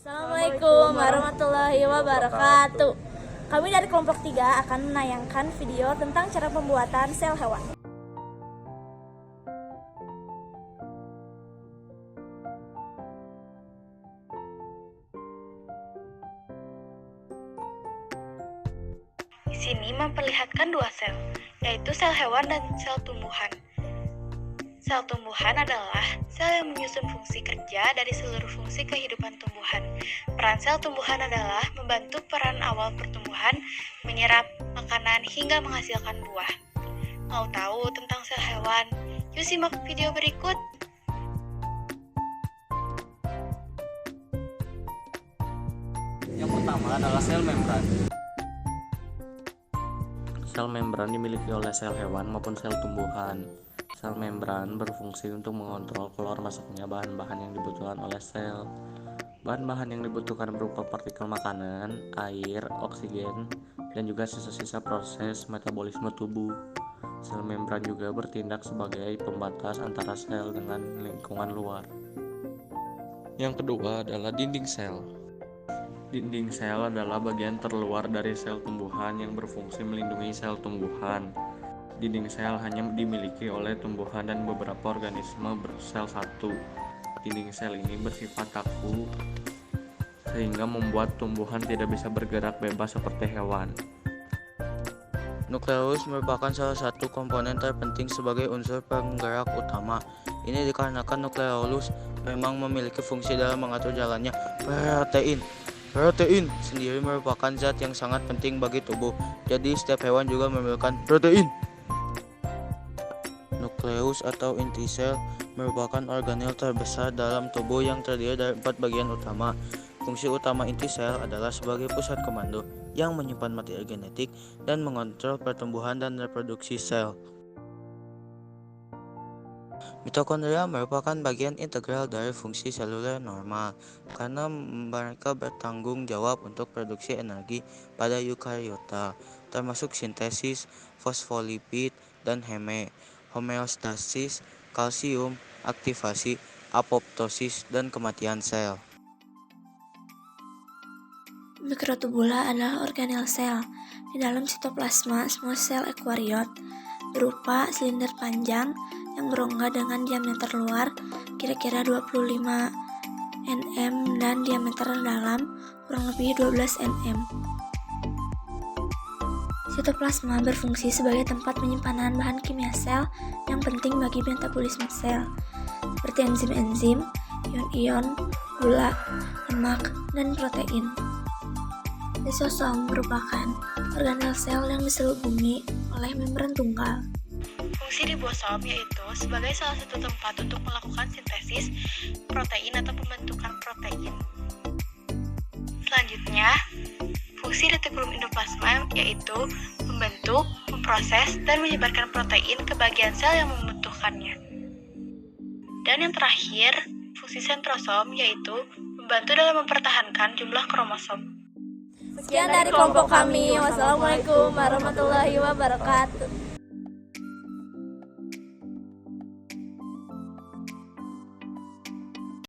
Assalamualaikum warahmatullahi wabarakatuh. Kami dari kelompok 3 akan menayangkan video tentang cara pembuatan sel hewan. Di sini memperlihatkan dua sel, yaitu sel hewan dan sel tumbuhan. Sel tumbuhan adalah sel yang menyusun fungsi kerja dari seluruh fungsi kehidupan tumbuhan. Peran sel tumbuhan adalah membantu peran awal pertumbuhan, menyerap makanan hingga menghasilkan buah. Mau tahu tentang sel hewan? Yuk simak video berikut. Yang pertama adalah sel membran. Sel membran dimiliki oleh sel hewan maupun sel tumbuhan. Sel membran berfungsi untuk mengontrol keluar masuknya bahan-bahan yang dibutuhkan oleh sel. Bahan-bahan yang dibutuhkan berupa partikel makanan, air, oksigen, dan juga sisa-sisa proses metabolisme tubuh. Sel membran juga bertindak sebagai pembatas antara sel dengan lingkungan luar. Yang kedua adalah dinding sel. Dinding sel adalah bagian terluar dari sel tumbuhan yang berfungsi melindungi sel tumbuhan. Dinding sel hanya dimiliki oleh tumbuhan dan beberapa organisme bersel satu. Dinding sel ini bersifat kaku sehingga membuat tumbuhan tidak bisa bergerak bebas seperti hewan. Nukleus merupakan salah satu komponen terpenting sebagai unsur penggerak utama. Ini dikarenakan nukleolus memang memiliki fungsi dalam mengatur jalannya protein. Protein sendiri merupakan zat yang sangat penting bagi tubuh, jadi setiap hewan juga memerlukan protein. Nukleus atau inti sel merupakan organel terbesar dalam tubuh yang terdiri dari 4 bagian utama. Fungsi utama inti sel adalah sebagai pusat komando yang menyimpan materi genetik dan mengontrol pertumbuhan dan reproduksi sel. Mitokondria merupakan bagian integral dari fungsi seluler normal karena mereka bertanggung jawab untuk produksi energi pada eukariota, termasuk sintesis fosfolipid dan homeostasis kalsium, aktivasi, apoptosis, dan kematian sel. Mikrotubula adalah organel sel. Di dalam sitoplasma, semua sel eukariot berupa silinder panjang yang berongga dengan diameter luar kira-kira 25 nm dan diameter dalam kurang lebih 12 nm. Sitoplasma berfungsi sebagai tempat penyimpanan bahan kimia sel yang penting bagi metabolisme sel, seperti enzim-enzim, ion-ion, gula, lemak, dan protein. Lisosom merupakan organel sel yang diselubungi oleh membran tunggal. Fungsi ribosom yaitu sebagai salah satu tempat untuk melakukan sintesis protein atau pembentukan protein. Selanjutnya, fungsi retikulum endoplasma yaitu membentuk, memproses, dan menyebarkan protein ke bagian sel yang membutuhkannya. Dan yang terakhir, fungsi sentrosom yaitu membantu dalam mempertahankan jumlah kromosom. Sekian dari kelompok kami. Wassalamualaikum warahmatullahi wabarakatuh.